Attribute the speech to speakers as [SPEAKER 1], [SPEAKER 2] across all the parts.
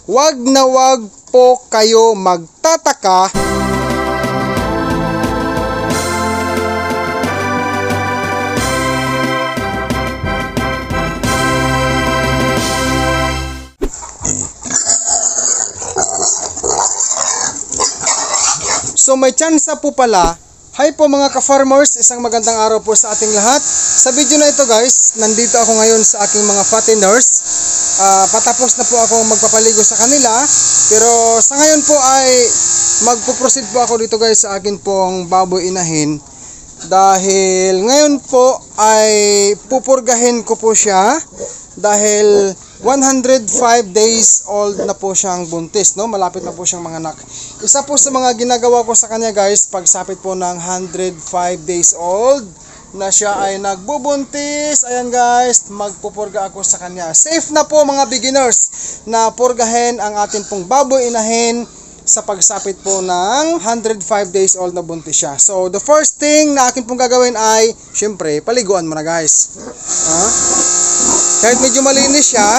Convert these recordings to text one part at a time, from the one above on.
[SPEAKER 1] wag na wag po kayo magtataka So may tsansa po pala. Hi po mga ka-farmers, isang magandang araw po sa ating lahat. Sa video na ito guys, nandito ako ngayon sa aking mga fatteners. Patapos na po akong magpapaligo sa kanila. Pero sa ngayon po ay magpo-proceed po ako dito guys sa akin pong baboy inahin. Dahil ngayon po ay pupurgahin ko po siya. Dahil 105 days old na po siyang buntis, no? Malapit na po siyang manganak. Isa po sa mga ginagawa ko sa kanya guys, pagsapit po ng 105 days old na siya ay nagbubuntis, ayan guys, magpupurga ako sa kanya. Safe na po mga beginners na purgahin ang atin pong baboy inahin sa pagsapit po ng 105 days old na buntis siya. So the first thing na akin pong gagawin ay, syempre, paliguan mo na guys. Kahit medyo malinis siya,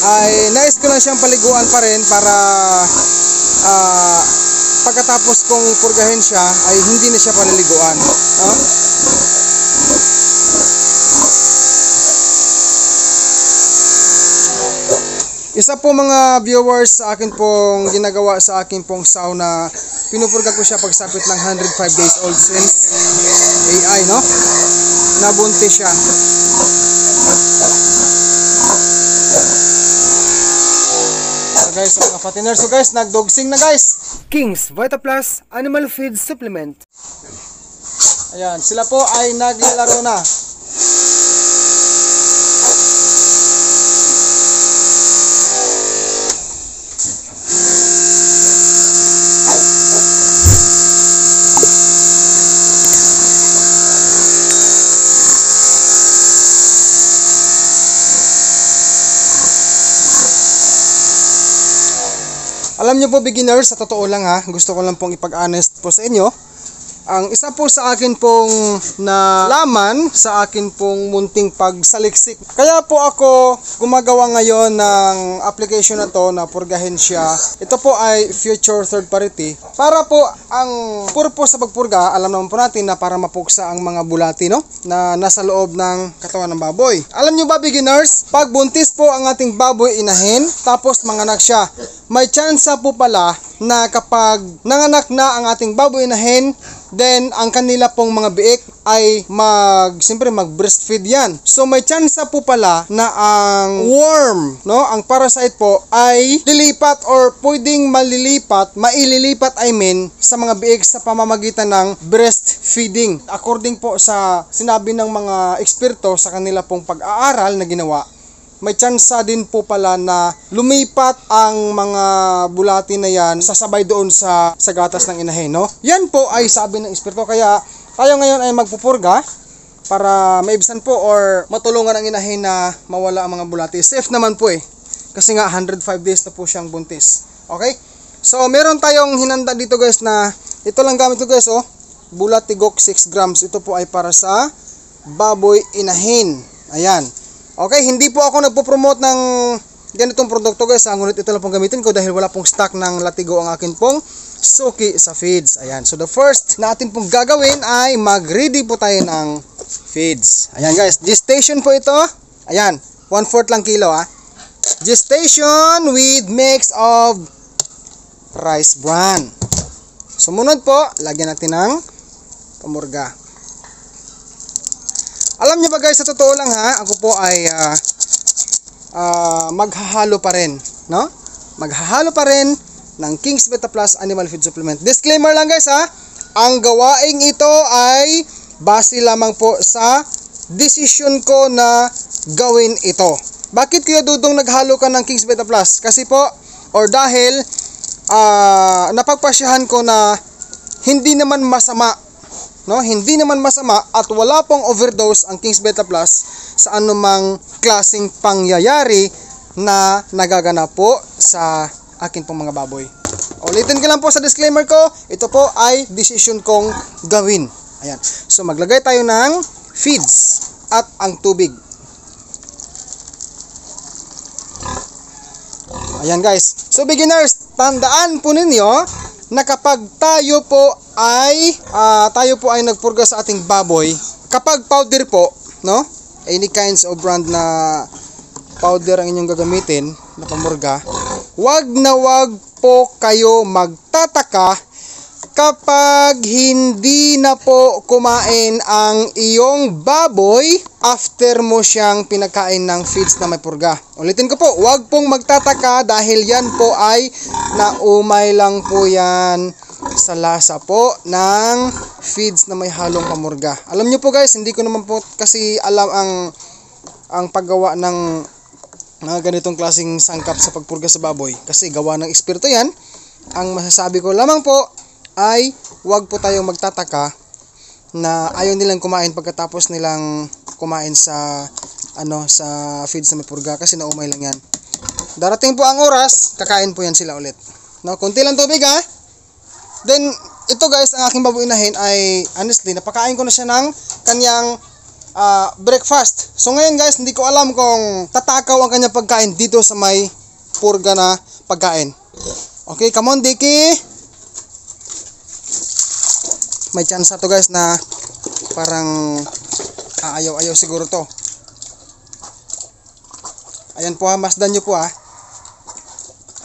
[SPEAKER 1] ay nais ko lang siyang paliguan pa rin para pagkatapos kong purgahin siya ay hindi na siya paliliguan. Isa po mga viewers sa akin pong ginagawa sa akin pong sauna, pinupurga ko siya pagsapit ng 105 days old since AI, no? Nabuntis siya. So guys, mga fatteners, so guys, nagdogsing na guys. King's Vita Plus Animal Feed Supplement. Ayan, sila po ay naglalaro na. Alam nyo po beginners, sa totoo lang ha, gusto ko lang pong ipag-honest po sa inyo. Ang isa po sa akin pong nalaman sa akin pong munting pagsaliksik. Kaya po ako gumagawa ngayon ng application na to na purgahin siya. Ito po ay future third party. Para po ang purpose sa pagpurga, alam naman po natin na para mapuksa ang mga bulati, no? Na nasa loob ng katawan ng baboy. Alam nyo ba beginners, pag buntis po ang ating baboy inahin, tapos manganak siya, may chance po pala na kapag nanganak na ang ating baboy inahin, then ang kanila pong mga biik ay siyempre mag-breastfeed yan. So may chance po pala na ang worm, no, ang parasite po ay lilipat or pwedeng maililipat sa mga biik sa pamamagitan ng breastfeeding. According po sa sinabi ng mga eksperto sa kanila pong pag-aaral na ginawa, may tsansa din po pala na lumipat ang mga bulati na yan sasabay doon sa gatas ng inahin, no? Yan po ay sabi ng eksperto, kaya tayo ngayon ay magpupurga para maibsan po or matulungan ang inahin na mawala ang mga bulati. Safe naman po kasi nga 105 days na po siyang buntis. Okay? So meron tayong hinanda dito guys na ito lang gamit ko guys, bulat tigok 6 grams. Ito po ay para sa baboy inahin. Ayan. Okay, hindi po ako nagpo-promote ng ganitong produkto guys, ngunit ito lang pong gamitin ko dahil wala pong stock ng latigo ang akin pong suki sa feeds. Ayan, so the first na atin pong gagawin ay mag-ready po tayo ng feeds. Ayan guys, gestation po ito. Ayan, 1/4 lang kilo Gestation with mix of rice bran. Sumunod po, lagyan natin ng pamurga. Alam niyo ba guys, sa totoo lang ako po ay maghahalo pa rin, no? Maghahalo pa rin ng King's Vita Plus Animal Feed Supplement. Disclaimer lang guys ang gawaing ito ay base lamang po sa decision ko na gawin ito. Bakit Kuya Dudong naghalo ka ng King's Vita Plus? Kasi po, or dahil napagpasyahan ko na hindi naman masama, no, hindi naman masama at wala pong overdose ang King's Vita Plus sa anumang klaseng pangyayari na nagaganap po sa akin pong mga baboy. Ulitin ko lang po sa disclaimer ko, ito po ay decision kong gawin. Ayan. So maglagay tayo ng feeds at ang tubig. Ayan guys. So beginners, tandaan po ninyo na kapag tayo po ay nagpurga sa ating baboy, kapag powder po, no? Any kinds of brand na powder ang inyong gagamitin na pamurga, wag na wag po kayo magtataka kapag hindi na po kumain ang iyong baboy after mo siyang pinakain ng feeds na may purga. Ulitin ko po, wag pong magtataka dahil yan po ay naumay lang po yan sa lasa po ng feeds na may halong pamurga. Alam nyo po guys, hindi ko naman po kasi alam ang paggawa ng mga ganitong klaseng sangkap sa pagpurga sa baboy kasi gawa ng espiritu yan. Ang masasabi ko lamang po ay wag po tayong magtataka na ayaw nilang kumain pagkatapos nilang kumain sa sa feeds na may purga kasi naumay lang yan. Darating po ang oras, kakain po yan sila ulit. No, konti lang tubig ha. Then ito guys, ang aking baboy inahin ay honestly napakain ko na siya ng kanyang breakfast. So ngayon guys, hindi ko alam kung tatakaw ang kanyang pagkain dito sa may purga na pagkain. Okay, come on Dicky. May chance to guys na parang ayaw siguro to. Ayan po ha, masdan nyo po ha.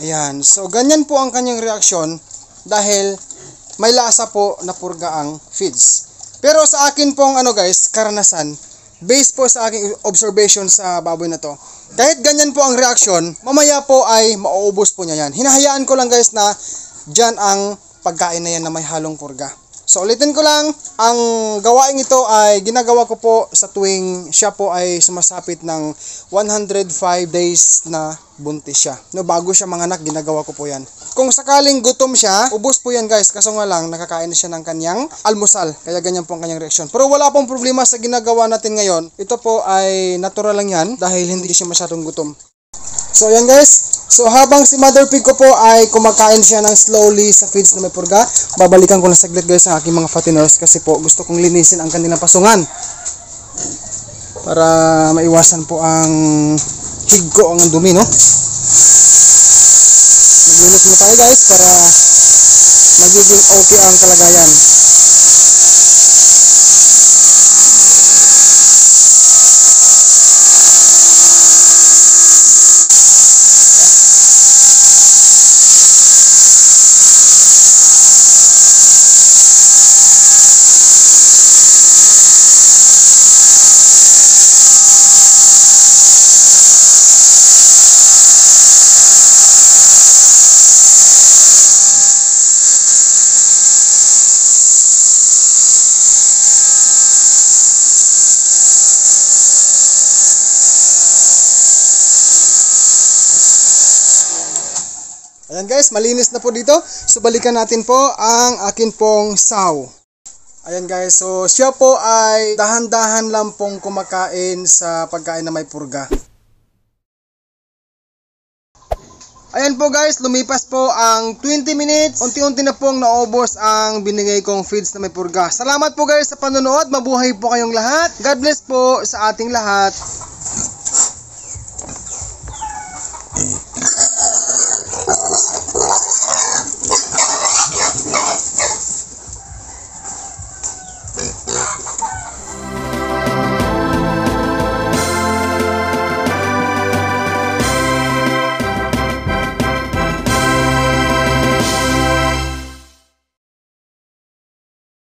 [SPEAKER 1] Ayan, so ganyan po ang kanyang reaksyon dahil may lasa po na purga ang feeds. Pero sa akin pong guys, karanasan, based po sa aking observation sa baboy na to, kahit ganyan po ang reaksyon, mamaya po ay mauubos po niya yan. Hinahayaan ko lang guys na dyan ang pagkain na yan na may halong purga. So ulitin ko lang, ang gawain ito ay ginagawa ko po sa tuwing siya po ay sumasapit ng 105 days na buntis siya. No, bago siya manganak, ginagawa ko po yan. Kung sakaling gutom siya, ubos po yan guys, kaso nga lang nakakain na siya ng kanyang almusal. Kaya ganyan po ang kanyang reaksyon. Pero wala pong problema sa ginagawa natin ngayon. Ito po ay natural lang yan dahil hindi siya masyadong gutom. So ayan guys, so habang si Mother Pig ko po ay kumakain siya ng slowly sa feeds na may purga, babalikan ko na saglit guys ang aking mga fatteners kasi po gusto kong linisin ang kanilang pasungan para maiwasan po ang higgo ang dumi, no? Maglinis mo tayo guys para magiging okay ang kalagayan. Ayan guys, malinis na po dito. So balikan natin po ang akin pong saw. Ayan guys, so siya po ay dahan-dahan lang pong kumakain sa pagkain na may purga. Ayan po guys, lumipas po ang 20 minutes. Unti-unti na pong naubos ang binigay kong feeds na may purga. Salamat po guys sa panonood. Mabuhay po kayong lahat. God bless po sa ating lahat.